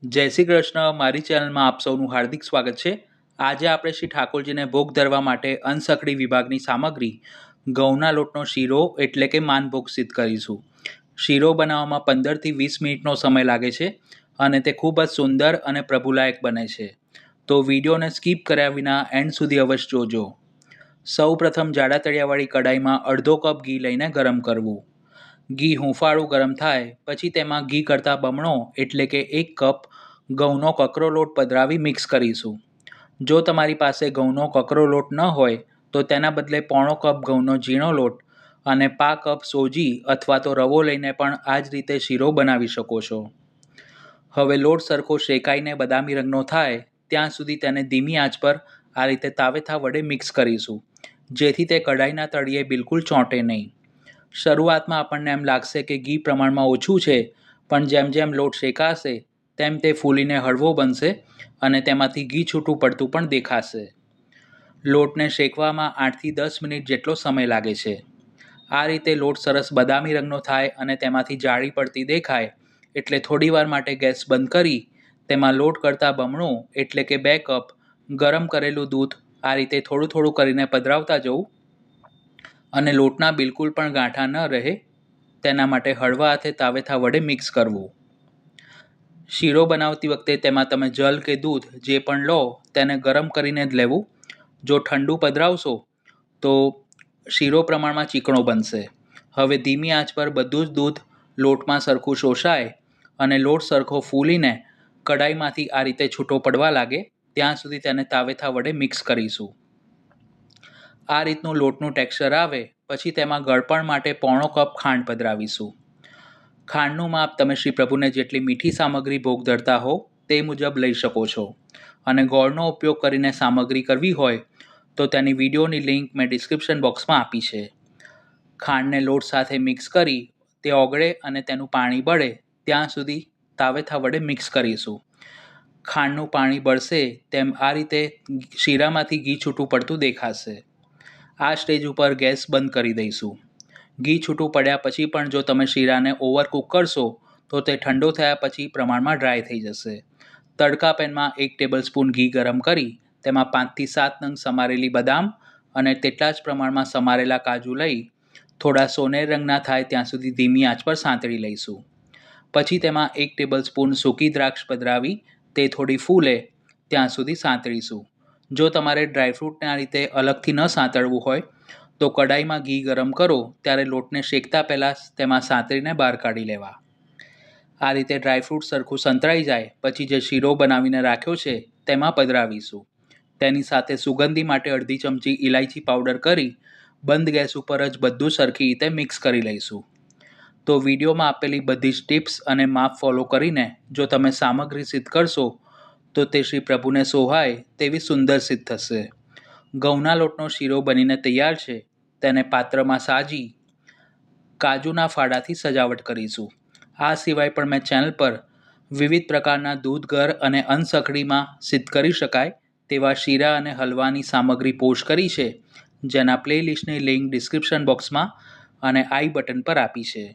જય શ્રી કૃષ્ણ. મારી ચેનલમાં આપ સૌનું હાર્દિક સ્વાગત છે. આજે આપણે શ્રી ઠાકોરજીને ભોગ ધરવા માટે અનસકડી વિભાગની સામગ્રી ઘઉંના લોટનો શીરો એટલે કે માનભોગ સિદ્ધ કરીશું. શીરો બનાવવામાં 15 થી 20 મિનિટનો સમય લાગે છે અને તે ખૂબ જ સુંદર અને પ્રભુલાયક બને છે. તો વિડીયોને સ્કીપ કર્યા વિના એન્ડ સુધી અવશ્ય જોજો. સૌ પ્રથમ જાડા તળિયાવાળી કડાઈમાં અડધો કપ ઘી લઈને ગરમ કરવું. ઘી હૂંફાળું ગરમ થાય પછી તેમાં ઘી કરતાં બમણો એટલે કે 1 કપ ઘઉંનો કકરો લોટ પધરાવી મિક્સ કરીશું. જો તમારી પાસે ઘઉંનો કકરો લોટ ન હોય તો તેના બદલે પોણો કપ ઘઉંનો ઝીણો લોટ અને પા કપ સોજી અથવા તો રવો લઈને પણ આ જ રીતે શીરો બનાવી શકો છો. હવે લોટ સરખો શેકાઈને બદામી રંગનો થાય ત્યાં સુધી તેને ધીમી આંચ પર આ રીતે તાવેથા વડે મિક્સ કરીશું, જેથી તે કઢાઈના તળિયે બિલકુલ ચોંટે નહીં. શરૂઆતમાં આપણને એમ લાગશે કે ઘી પ્રમાણમાં ઓછું છે, પણ જેમ જેમ લોટ શેકાશે તેમ તે ફૂલીને હળવો બનશે અને તેમાંથી ઘી છૂટું પડતું પણ દેખાશે. લોટને શેકવામાં 8 થી 10 મિનિટ જેટલો સમય લાગે છે. આ રીતે લોટ સરસ બદામી રંગનો થાય અને તેમાંથી જાળી પડતી દેખાય એટલે થોડીવાર માટે ગેસ બંધ કરી તેમાં લોટ કરતાં બમણું એટલે કે 2 કપ ગરમ કરેલું દૂધ આ રીતે થોડું થોડું કરીને પધરાવતા જવું અને લોટના બિલકુલ પણ ગાંઠા ન રહે તેના માટે હળવા હાથે તાવેથા વડે મિક્સ કરવું. શીરો બનાવતી વખતે તેમાં તમે જલ કે દૂધ જે પણ લો તેને ગરમ કરીને જ લેવું. જો ઠંડુ પધરાવશો તો શીરો પ્રમાણમાં ચીકણો બનશે. હવે ધીમી આંચ પર બધું જ દૂધ લોટમાં સરખું શોષાય અને લોટ સરખો ફૂલીને કડાઈમાંથી આ રીતે છૂટો પડવા લાગે ત્યાં સુધી તેને તાવેથા વડે મિક્સ કરીશું. આ રીતનું લોટનું ટેક્સચર આવે પછી તેમાં ગળપણ માટે પોણો કપ ખાંડ પધરાવીશું. ખાંડનું માપ તમે શ્રી પ્રભુને જેટલી મીઠી સામગ્રી ભોગ ધરતા હો તે મુજબ લઈ શકો છો અને ગોળનો ઉપયોગ કરીને સામગ્રી કરવી હોય તો તેની વિડીયોની લિંક મેં ડિસ્ક્રિપ્શન બોક્સમાં આપી છે. ખાંડને લોટ સાથે મિક્સ કરી તે ઓગળે અને તેનું પાણી બળે ત્યાં સુધી તાવેથા વડે મિક્સ કરીશું. ખાંડનું પાણી બળશે તેમ આ રીતે શીરામાંથી ઘી છૂટું પડતું દેખાશે. આ સ્ટેજ ઉપર ગેસ બંધ કરી દઈશું. ઘી છૂટું પડ્યા પછી પણ જો તમે શીરાને ઓવરકુક કરશો તો તે ઠંડો થયા પછી પ્રમાણમાં ડ્રાય થઈ જશે. તડકા પેનમાં 1 ટેબલસ્પૂન ઘી ગરમ કરી તેમાં 5 થી 7 નંગ સમારેલી બદામ અને તેટલા જ પ્રમાણમાં સમારેલા કાજુ લઈ થોડા સોનેરી રંગના થાય ત્યાં સુધી ધીમી આંચ પર સાંતળી લઈશું. પછી તેમાં 1 ટેબલસ્પૂન સૂકી દ્રાક્ષ પધરાવી તે થોડી ફૂલે ત્યાં સુધી સાંતળીશું. જો તમારે ડ્રાયફ્રૂટને આ રીતે અલગથી ન સાંતળવું હોય તો કડાઈમાં ઘી ગરમ કરો ત્યારે લોટને શેકતા પહેલાં તેમાં સાંતળીને બહાર કાઢી લેવા. આ રીતે ડ્રાયફ્રૂટ સરખું સંતળાઈ જાય પછી જે શીરો બનાવીને રાખ્યો છે તેમાં પધરાવીશું. તેની સાથે સુગંધી માટે અડધી ચમચી ઇલાયચી પાવડર કરી બંધ ગેસ ઉપર જ બધું સરખી રીતે મિક્સ કરી લઈશું. તો વિડીયોમાં આપેલી બધી જ ટિપ્સ અને માપ ફોલો કરીને જો તમે સામગ્રી સિદ્ધ કરશો તો તે શ્રી પ્રભુને સોહાય તેવી સુંદર સિદ્ધ થશે. ઘઉંના લોટનો શીરો બનીને તૈયાર છે. તેને પાત્રમાં સાજી કાજુના ફાડાથી સજાવટ કરીશું. આ સિવાય પણ મેં ચેનલ પર વિવિધ પ્રકારના દૂધ ઘર અને અનસકડીમાં સિદ્ધ કરી શકાય તેવા શીરા અને હલવાની સામગ્રી પોસ્ટ કરી છે, જેના પ્લેલિસ્ટની લિંક ડિસ્ક્રિપ્શન બોક્સમાં અને આઈ બટન પર આપી છે.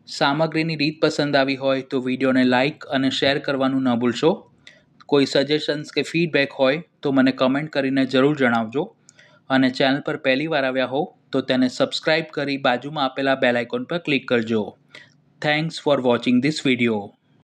સામગ્રીની રીત પસંદ આવી હોય તો વિડીયોને લાઇક અને શેર કરવાનું ન ભૂલશો. કોઈ સજેશન્સ કે ફીડબેક હોય તો મને કમેન્ટ કરીને જરૂર જણાવજો અને ચેનલ પર પહેલી વાર આવ્યા હો તો તેને સબસ્ક્રાઇબ કરી બાજુમાં આપેલા બેલ આઇકોન પર ક્લિક કરજો. Thanks for watching this video.